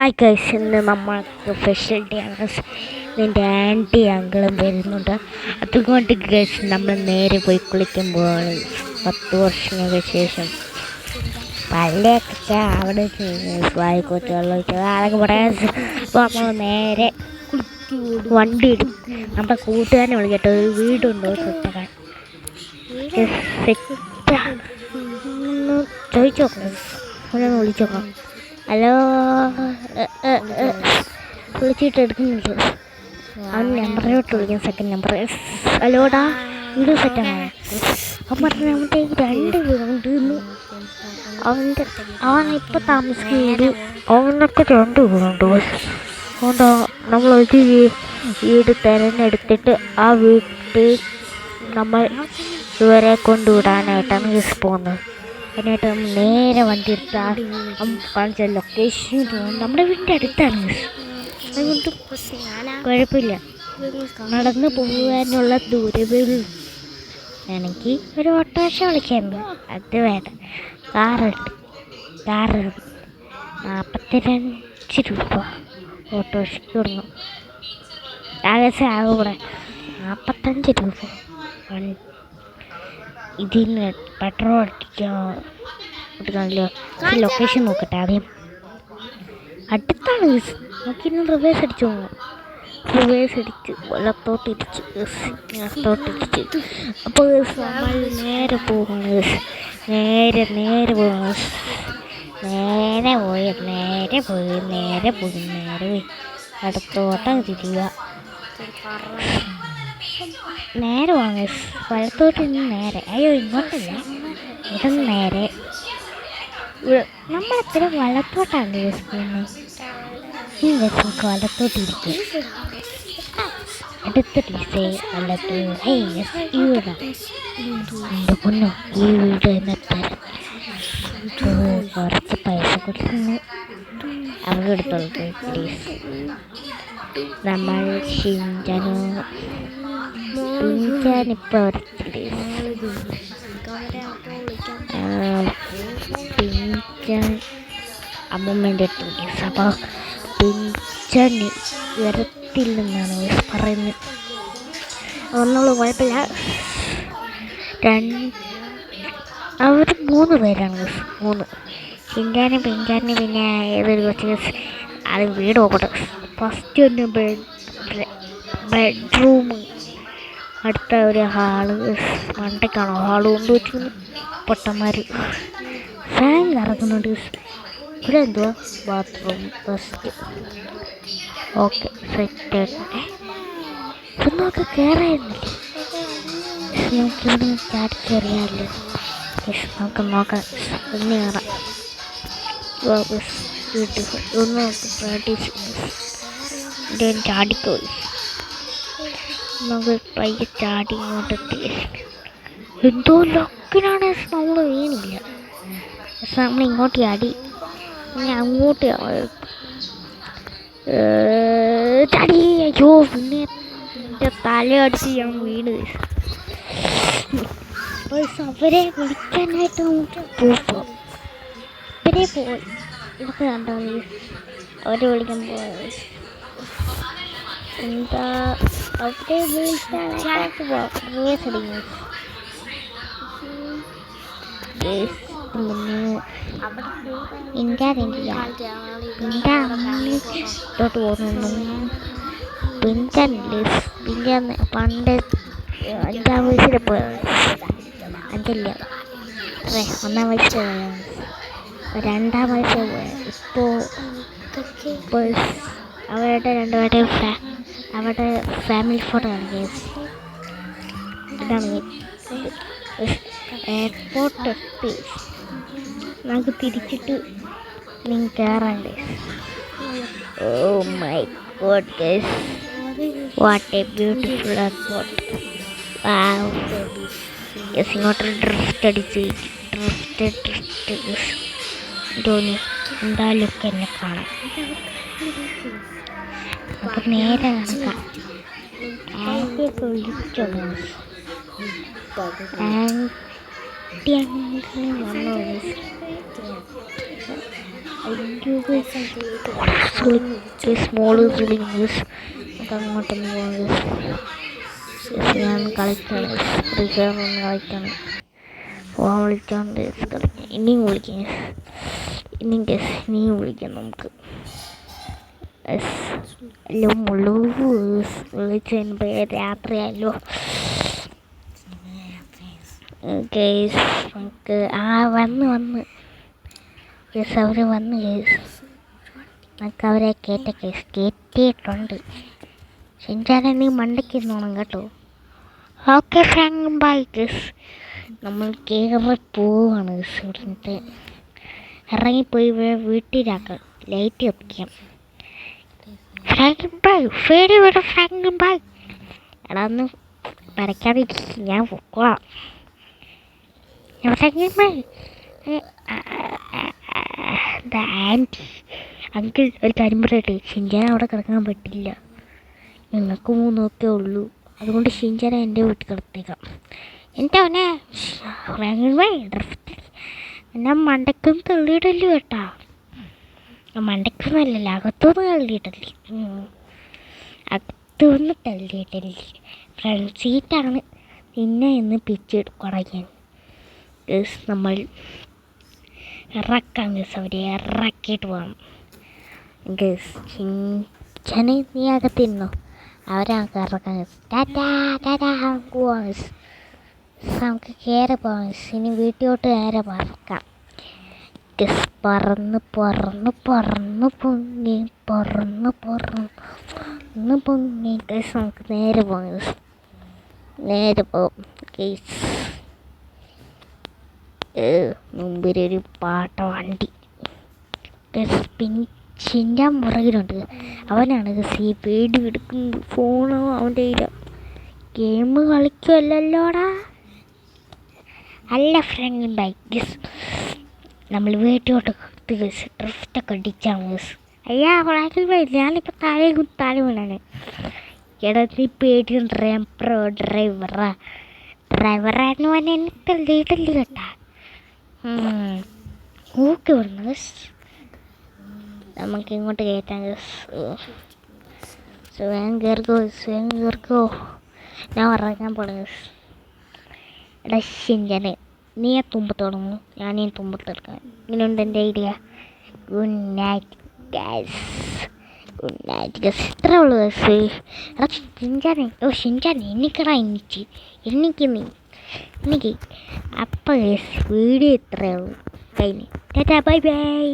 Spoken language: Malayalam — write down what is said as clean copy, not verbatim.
ഹായ് ഗൈസ്, ഇന്ന് നമ്മൾക്ക് സ്പെഷ്യൽ ഡേ ആണ്. എൻ്റെ ആൻറ്റി അങ്കിളും വരുന്നുണ്ട്. അതുകൊണ്ട് ഗൈസ് നമ്മൾ നേരെ പോയി കുളിക്കുമ്പോൾ 10 വർഷങ്ങൾക്ക് ശേഷം പള്ളിയൊക്കെ അവിടെ വായിക്കോട്ട് വെള്ളം അതൊക്കെ പറയാൻ. അപ്പോൾ നമ്മൾ നേരെ വണ്ടി ഇടും. നമ്മുടെ കൂട്ടുകാരനെ വിളിക്കട്ടെ, ഒരു വീടുണ്ടോ സെറ്റാക്കാൻ. ചോദിച്ചു നോക്കാം, അവനൊന്ന് വിളിച്ചു നോക്കാം. ഹലോ, വിളിച്ചിട്ട് എടുക്കുന്നില്ല. അവൻ നമ്പറിലോട്ട് വിളിക്കും, സെക്കൻഡ് നമ്പർ. ഹലോടാ, വീഡിയോ സെറ്റാണോ? അവൻ പറഞ്ഞ നമ്മുടെ 2 വീടുണ്ട്. അവനിപ്പോൾ താമസിക്കുന്നത് അവനൊക്കെ 2 വീടുണ്ട്. അതുകൊണ്ടോ നമ്മളൊരു വീട് തിരഞ്ഞെടുത്തിട്ട് ആ വീട്ടിൽ നമ്മൾ ഇവരെ കൊണ്ടുവിടാനായിട്ടാണ് പോകുന്നത്. അതിനായിട്ട് നമ്മൾ നേരെ വണ്ടി എടുത്താൽ കാണിച്ച ലൊക്കേഷൻ നമ്മുടെ വീടിൻ്റെ അടുത്താണ്. അതുകൊണ്ട് കുഴപ്പമില്ല, നടന്ന് പോകാനുള്ള ദൂരമേ എനിക്ക് ഒരു ഓട്ടോറിക്ഷ വിളിക്കായിരുന്നു. അത് വേണ്ട, കാറുണ്ട്. 45 രൂപ ഓട്ടോറിക്ഷയ്ക്ക് കൊടുക്കണം. ആകെ കൂടെ 45 രൂപ. ഇതിന് പെട്രോൾ അടിക്കാണല്ലോ. ലൊക്കേഷൻ നോക്കട്ടെ ആദ്യം. അടുത്താണ്. നമുക്കിന്ന് റിവേഴ്സ് അടിച്ചു പോകാം. റിവേഴ്സ് അടിച്ച് വലത്തോട്ടിരിച്ച് അപ്പോൾ നമ്മൾ നേരെ പോവാണ്. നേരെ പോയി അടുത്തോട്ടം തിരിയുക. നേരെ വാങ്ങ വലത്തോട്ട് നേരെ. അയ്യോ, ഇങ്ങോട്ടല്ല, ഇതൊന്ന് നേരെ. നമ്മളെത്ര വലത്തോട്ടാണ് പോകുന്നത്. ഈ നമുക്ക് വലത്തോട്ടിരിക്കും. അടുത്തിട്ടേ വലത്തോട്ട്. ഇവിടെ എൻ്റെ പൊന്നോ, ഈ വീട് എന്നെത്താൻ കുറച്ച് പൈസ കൊടുക്കുന്നു. അവിടെ എടുത്തോളൂ പ്ലീസ്. നമ്മൾ പിഞ്ചാനിപ്പോൾ പിഞ്ചാൻ അമ്മൂമ്മേൻ്റെ അടുത്ത് പ്ലീസ്. അപ്പോൾ പിഞ്ചാനി വരത്തില്ലെന്നാണ് പറയുന്നത്. ഒന്നുള്ളൂ, കുഴപ്പമില്ല. അവർ 3 പേരാണ്. 3 പിഞ്ചാനി പിന്നെ ഏതൊരു കൊച്ചു. അത് വീട് നോക്കട്ടെ. ഫസ്റ്റ് ഒന്ന് ബെഡ്റൂം, അടുത്ത ഒരു ഹാള്. മണ്ടയ്ക്കാണോ ഹാള് കൊണ്ട് വെച്ചിരുന്നു. പൊട്ടന്മാർ ഫാൻ കറക്കുന്നുണ്ട്. ഇവിടെ എന്തുവാ ബാത്റൂം ഫസ്റ്റ്. Okay, set. ഇതൊന്നൊക്കെ കയറായിരുന്നില്ലേ? നമുക്കിവിടെ ചാടി കയറിയാലോ. നമുക്ക് നോക്കാം, ഒന്ന് കയറാം. ബ്യൂട്ടിഫുൾ. ഒന്ന് നമുക്ക് പ്രാക്ടീസ് ചാടിക്കോളി. നമുക്ക് പയ്യെ ചാടി ഇങ്ങോട്ട് എത്തി. എന്തോ ലക്കിനാണ് നമ്മൾ വീണില്ല. പക്ഷെ നമ്മൾ ഇങ്ങോട്ട് ചാടി, അങ്ങോട്ട് ചാടി. അയ്യോ, പിന്നെ എൻ്റെ തലയടിച്ച് ഞാൻ വീണ്. അവരെ വിളിക്കാനായിട്ട് നമുക്ക് പോകും. ഇവരെ പോയി ഇതൊക്കെ കണ്ടോ, അവരെ വിളിക്കാൻ പോയത്. എന്താ അവരെ വിളിക്കാനായിട്ട് പോകുന്നു. പിഞ്ചാൻ പണ്ട് 5-ാം വയസ്സിൽ പോയത്. 5 അല്ല, 1-ാം വയസ്സിൽ പോയത്. 2-ാം വയസ്സിൽ പോയത്. ഇപ്പോൾ അവരുടെ 2 അവരുടെ ഫാമിലി ഫോട്ടോ ആണ്. ഇതാണ് എയർപോർട്ട് എത്തി. നമുക്ക് തിരിച്ചിട്ട് നിങ്ങൾ കയറാണ്ട്. Oh my God guys, what a beautiful airport. ഇങ്ങോട്ട് ഡ്രിഫ്റ്റ് തോന്നി. എന്തായാലും എന്നെ കാണാം. നമുക്ക് നേരെ നടക്കാം. ആദ്യമൊക്കെ വിളിച്ചോ ആൻറ്റി. അങ്ങനെ വന്നോ? സ്മോള് നമുക്ക് അങ്ങോട്ടൊന്ന് പോകാം. ഞാൻ കളിക്കണം, കളിക്കണം. പോകാൻ വിളിക്കാണ്ട് കളിക്കാം. ഇനിയും വിളിക്കാം, ഇനിയും വിളിക്കാം നമുക്ക്. എല്ലാം മുള്ളൂ വിളിച്ചതിന് രാത്രിയല്ലോ. കേസ് നമുക്ക് വന്ന് കേസ് അവർ വന്ന് കേസ് നമുക്ക് അവരെ കയറ്റിയിട്ടുണ്ട്. ഷിൻചാനെ നീ മണ്ടയ്ക്ക് നോണം കേട്ടോ. ഓക്കെ ഫ്രാങ്ക് ബൈ കേസ്. നമ്മൾ കയറി പോവാണ് കേസ്. ഇവിടുത്തെ ഇറങ്ങിപ്പോയി വീട്ടിലാക്കാം, ലൈറ്റ് കത്തിക്കാം. ഫ്രാങ്ക് ബൈ ഫേരി വേണം. ഫ്രാങ്ക് ബൈ എടാ ഒന്ന് വരയ്ക്കാതെ ഞാൻ പൊക്കോളാം. ആൻറ്റി അങ്കിൾ ഒരു കാര്യം പറയട്ടെ, ഷിൻചാൻ അവിടെ കിടക്കാൻ പറ്റില്ല. നിങ്ങൾക്ക് 3 ഉള്ളൂ, അതുകൊണ്ട് ഷിൻചാനെ എൻ്റെ വീട്ടിൽ കിടത്തേക്കാം. എന്താ എന്നാ മണ്ടക്കൊന്നും തള്ളിയിടല്ലേ കേട്ടാ. മണ്ടക്കൊന്നല്ലല്ലോ, അകത്തൊന്നും തള്ളിയിട്ടല്ലേ. അകത്തൊന്നും തള്ളിയിട്ടല്ലേ. ഫ്രണ്ട് സീറ്റാണ് പിന്നെ എന്ന് പിച്ചെടുക്കണം. നമ്മൾ ഇറക്കാം ഗസ്, അവരെ ഇറക്കിയിട്ട് പോകണം ഗസ്. ഷിൻചാനെ നീ അകത്തിരുന്നോ, അവരൊക്കെ ഇറക്കാം ഗസ്. പോവാം ഗസ്, നമുക്ക് കയറി പോകാം ഗസ്. ഇനി വീട്ടിലോട്ട് നേരെ പറക്കാം ഗസ്. പറന്ന് പൊങ്ങി ഗസ്. നമുക്ക് നേരെ പോകാം ഗസ്, നേരെ പോകും ഗസ്. മുമ്പിലൊരു പാട്ട വണ്ടി ഗസ്. പിന്നെ ഷിൻചാൻ പുറകിലുണ്ട്, അവനാണ് ഗസ് ഈ പേടി എടുക്കുന്നത്. ഫോണോ അവൻ്റെ കയ്യില. ഗെയിം കളിക്കുമല്ലോടാ. അല്ല ഫ്രണ്ട് ബൈ ഗസ്. നമ്മൾ വീട്ടിലോട്ട് ഗസ് ഡ്രിഫ്റ്റൊക്കെ അടിച്ചാൽ ഗസ്. അയ്യാ ഫ്രാങ്ക് ബൈ ഞാനിപ്പോൾ താഴെ വീണാണ്. എടാ നീ പേടിയും ഡ്രൈവറാന്ന് പറഞ്ഞാൽ എന്നെ തള്ളിയിട്ടല്ലേ കേട്ടാ. ഓക്കെ പറഞ്ഞു ഗസ്. നമുക്ക് ഇങ്ങോട്ട് കയറ്റാം ഗസ്. വേഗം കയറിക്കോ. ഞാൻ ഇറങ്ങാൻ പോണ ഗസ്. എടാ ഷിൻചാനെ നീ ആ തുമ്പത്ത് തുടങ്ങുന്നു, ഞാനീ തുമ്പത്തെടുക്കാം. ഇങ്ങനെയുണ്ട് എൻ്റെ idea. Good night guess. Good night guess. ഇത്രേ ഉള്ളൂ ഗസ്. എടാ ഷിൻചാനെ എനിക്കടാ എനിക്ക് അപ്പം ഗസ് വീഡിയോ ഇത്രയേ ഉള്ളൂ. കഴിഞ്ഞു. Tata bye bye.